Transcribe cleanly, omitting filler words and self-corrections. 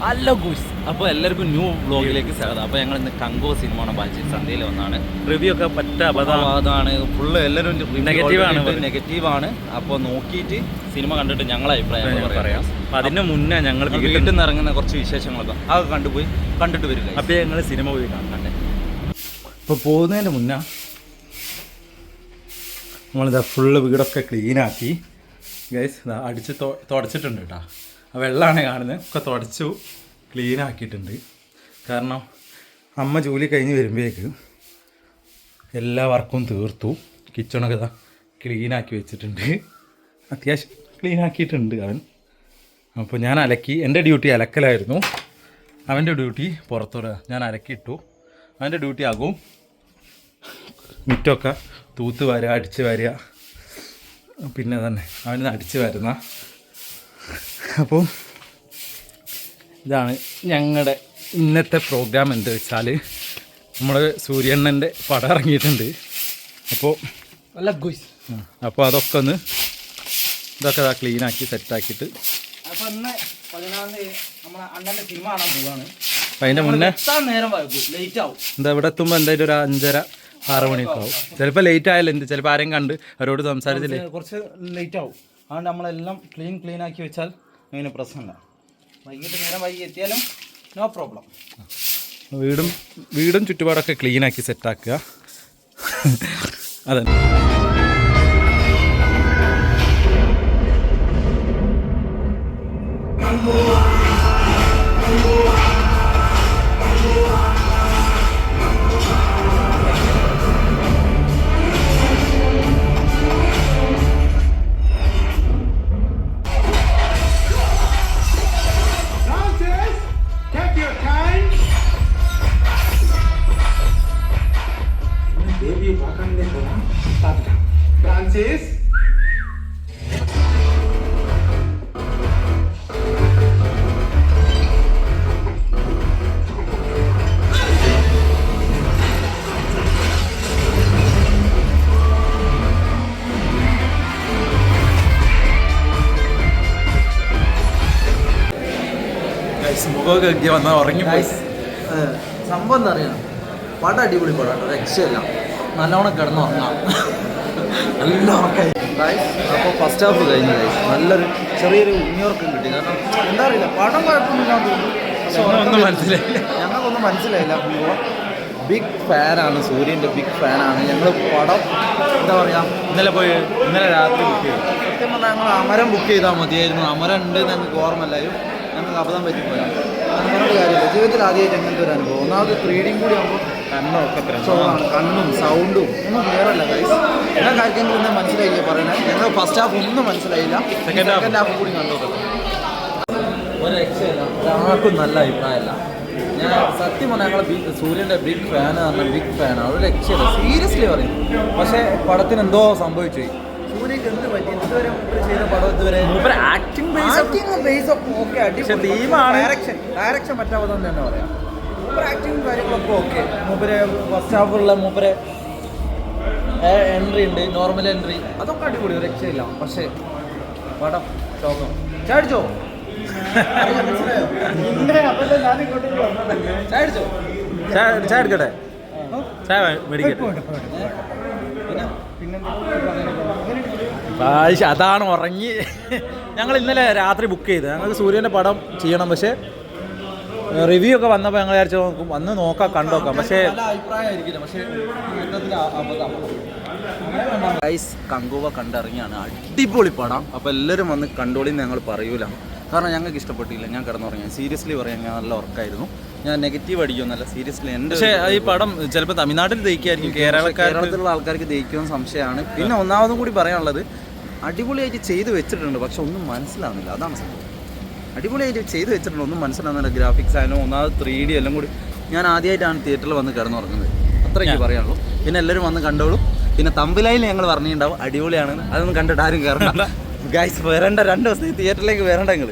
Hello goose. അപ്പോൾ എല്ലാവർക്കും new വ്ളോഗിലേക്ക് സ്വാഗതം. അപ്പോൾ ഞങ്ങൾ ഇന്ന് കങ്കോ സിനിമ ബാച്ച് സന്ധ്യയിൽ വന്നാണ്. റിവ്യൂ ഒക്കെ പറ്റ അബദ്ധമാണ്. ഫുള്ള് എല്ലാവരും നെഗറ്റീവാണ്. അപ്പോൾ നോക്കിയിട്ട് സിനിമ കണ്ടിട്ട് ഞങ്ങളെ അഭിപ്രായം പറയാം. അപ്പോൾ അതിന് മുന്നേ ഞങ്ങൾ വീട്ടിൽ നിന്ന് ഇറങ്ങുന്ന കുറച്ച് വിശേഷങ്ങളൊക്കെ അതൊക്കെ കണ്ടിട്ട് വരിക. അപ്പോൾ ഞങ്ങൾ സിനിമ പോയി കാണണ്ടേ. ഇപ്പോൾ പോകുന്നതിൻ്റെ മുന്നേ നമ്മളിതാ ഫുള്ള് വീടൊക്കെ ക്ലീനാക്കി ഗൈസ്. ഇതാ അടിച്ച് തുടച്ചിട്ടുണ്ട് കേട്ടോ. ആ വെള്ളമാണ് കാണുന്നത്. ഒക്കെ തുടച്ചു ക്ലീനാക്കിയിട്ടുണ്ട്. കാരണം അമ്മ ജോലി കഴിഞ്ഞ് വരുമ്പോഴേക്ക് എല്ലാ വർക്കും തീർത്തു. കിച്ചണൊക്കെ ഇതാ ക്ലീനാക്കി വെച്ചിട്ടുണ്ട്. അത്യാവശ്യം ക്ലീനാക്കിയിട്ടുണ്ട് അവൻ. അപ്പോൾ ഞാൻ അലക്കി. എൻ്റെ ഡ്യൂട്ടി അലക്കലായിരുന്നു. അവൻ്റെ ഡ്യൂട്ടി പുറത്തോടെ ഞാൻ അലക്കിയിട്ടു. അവൻ്റെ ഡ്യൂട്ടി ആകും മുറ്റമൊക്കെ തൂത്ത് വാരുക, അടിച്ച് വാരുക. പിന്നെ തന്നെ അവന് അടിച്ച് വരുന്ന. അപ്പോൾ ഇതാണ് ഞങ്ങളുടെ ഇന്നത്തെ പ്രോഗ്രാം. എന്താ വെച്ചാൽ നമ്മൾ സൂര്യണ്ണൻ്റെ പടം ഇറങ്ങിയിട്ടുണ്ട്. അപ്പോൾ അപ്പോൾ അതൊക്കെ ഒന്ന് ഇതൊക്കെ ക്ലീനാക്കി സെറ്റാക്കിയിട്ട് അപ്പോൾ ഇന്ന് 14 നമ്മളെ അണ്ണൻ്റെ സിനിമ കാണാൻ പോവുകയാണ്. അപ്പം അതിൻ്റെ മുന്നേ നേരം ലേറ്റ് ആവും. എന്താ ഇവിടെ എത്തുമ്പോൾ എന്തായാലും ഒരു 5:30-6 മണിയൊക്കെ ആവും. ചിലപ്പോൾ ലേറ്റ് ആയാലും എന്ത്, ചിലപ്പോൾ ആരെയും കണ്ട് അവരോട് സംസാരിച്ചില്ലേ കുറച്ച് ലേറ്റ് ആവും. അതുകൊണ്ട് നമ്മളെല്ലാം ക്ലീൻ ആക്കി വെച്ചാൽ അങ്ങനെ പ്രശ്നമില്ല. വൈകിട്ട് നേരം വൈകി എത്തിയാലും നോ പ്രോബ്ലം. വീടും ചുറ്റുപാടൊക്കെ ക്ലീനാക്കി സെറ്റാക്കുക. അതെ. Francis. മുഖമൊക്കെ വന്നാൽ ഉറങ്ങിപ്പോയി. സംഭവം എന്താ അറിയാം, പടം അടിപൊളി പടം, രക്ഷയില്ല. നല്ലോണം കിടന്നുറങ്ങാം. നല്ല ഉറക്കായി. അപ്പോൾ ഫസ്റ്റ് ഹാഫ് കഴിഞ്ഞു. നല്ലൊരു ചെറിയൊരു ന്യൂയോർക്ക് കിട്ടി. കാരണം എന്താ അറിയില്ല, പടം കുഴപ്പമൊന്നുമില്ലാന്ന് തോന്നുന്നു. ഒന്നും മനസ്സിലായില്ല. ഞങ്ങൾക്കൊന്നും മനസ്സിലായില്ല. ബിഗ് ഫാനാണ്, സൂര്യൻ്റെ ബിഗ് ഫാനാണ് ഞങ്ങൾ. പടം എന്താ പറയുക, ഇന്നലെ രാത്രി ബുക്ക് ചെയ്തു. സത്യം പറഞ്ഞാൽ ഞങ്ങൾ അമരം ബുക്ക് ചെയ്താൽ മതിയായിരുന്നു. അമരം ഉണ്ട് ഞങ്ങൾക്ക് ഓർമ്മയില്ലായും. ഞങ്ങൾക്ക് അബദ്ധം പറ്റിപ്പോയാൽ അത് പറഞ്ഞ കാര്യമില്ല. ജീവിതത്തിൽ ആദ്യമായിട്ട് എങ്ങനത്തെ ഒരു അനുഭവം. ഒന്നാമത് 3D കൂടി ആകുമ്പോൾ കണ്ണും സൗണ്ടും ഒന്നും ക്ലിയറല്ല. എല്ലാ കാര്യങ്ങളും ഒന്നും മനസ്സിലായില്ലേ പറയുന്നത്. ഞങ്ങൾ ഫസ്റ്റ് ഹാഫ് ഒന്നും മനസ്സിലായില്ല. സെക്കൻഡ് ഹാഫ് കൂടി കണ്ടോട്ടെ. ഒരു രക്ഷയില്ല. ഒരാൾക്കും നല്ല അഭിപ്രായമല്ല. ഞാൻ സത്യം പറഞ്ഞാൽ ഞങ്ങൾ സൂര്യൻ്റെ ബിഗ് ഫാന് പറഞ്ഞാൽ ബിഗ് ഫാനാണ്. ഒരു രക്ഷയില്ല, സീരിയസ്ലി പറയും. പക്ഷേ പടത്തിന് എന്തോ സംഭവിച്ചു പോയി. സൂര്യക്ക് എന്ത് പറ്റി? ഇതുവരെ ചെയ്ത പടം ഇതുവരെ ആക്ടിങ് ബേസ് ഓക്കെ, ഡയറക്ഷൻ പറ്റാവുന്ന തന്നെ പറയാം. ആക്ടിങ് കാര്യങ്ങളൊക്കെ ഓക്കെ. മൂപ്പര് ഫസ്റ്റ് ഹാഫുള്ള മൂപ്പര് എൻട്രി ഉണ്ട്, നോർമൽ എൻട്രി, അതൊക്കെ അടിപൊളി, രക്ഷയില്ല. പക്ഷേ പടം ശോകം. ചാടിച്ചോ ചാടിക്കട്ടെ, ചായ മേടിക്കട്ടെ. അതാണ് ഉറങ്ങി. ഞങ്ങൾ ഇന്നലെ രാത്രി ബുക്ക് ചെയ്ത്. ഞങ്ങൾക്ക് സൂര്യൻ്റെ പടം ചെയ്യണം. പക്ഷേ റിവ്യൂ ഒക്കെ വന്നപ്പോൾ ഞങ്ങൾ വിചാരിച്ചു വന്ന് നോക്കാം, കണ്ടോക്കാം. പക്ഷേ കങ്കുവ കണ്ടിറങ്ങിയാണ്. അടിപൊളി പടം. അപ്പോൾ എല്ലാവരും വന്ന് കണ്ടോളിന്ന് ഞങ്ങൾ പറയൂല. കാരണം ഞങ്ങൾക്ക് ഇഷ്ടപ്പെട്ടില്ല. ഞാൻ കിടന്നുറങ്ങി. സീരിയസ്ലി പറയാൻ ഞാൻ നല്ല ഉറക്കായിരുന്നു. ഞാൻ നെഗറ്റീവ് അടിക്കുമെന്നല്ല, സീരിയസ്ലി. എൻ്റെ പക്ഷേ ഈ പടം ചിലപ്പോൾ തമിഴ്നാട്ടിൽ ദഹിക്കായിരിക്കും, കേരളത്തിലുള്ള ആൾക്കാർക്ക് ദഹിക്കുമെന്ന് സംശയമാണ്. പിന്നെ ഒന്നാമതും കൂടി പറയാനുള്ളത്, അടിപൊളിയായിട്ട് ചെയ്ത് വെച്ചിട്ടുണ്ട്. പക്ഷെ ഒന്നും മനസ്സിലാവുന്നില്ല. അതാണ് സംഭവം. അടിപൊളിയായിട്ട് ചെയ്ത് വെച്ചിട്ടുണ്ട്, ഒന്നും മനസ്സിലാവുന്നില്ല. ഗ്രാഫിക്സ് ആയാലും ഒന്നാമത് 3D എല്ലാം കൂടി. ഞാൻ ആദ്യമായിട്ടാണ് തിയേറ്ററിൽ വന്ന് കിടന്നുറങ്ങുന്നത്. അത്രയ്ക്ക് പറയാനുള്ളൂ. പിന്നെ എല്ലാവരും വന്ന് കണ്ടോളൂ. പിന്നെ തമ്പിലയിൽ ഞങ്ങൾ പറഞ്ഞിട്ടുണ്ടാവും അടിപൊളിയാണ്. അതൊന്നും കണ്ടിട്ട് ആരും കയറണ്ട ഗൈസ്. വരണ്ട, 2 ദിവസത്തേക്ക് തിയേറ്ററിലേക്ക് വരണ്ട നിങ്ങൾ.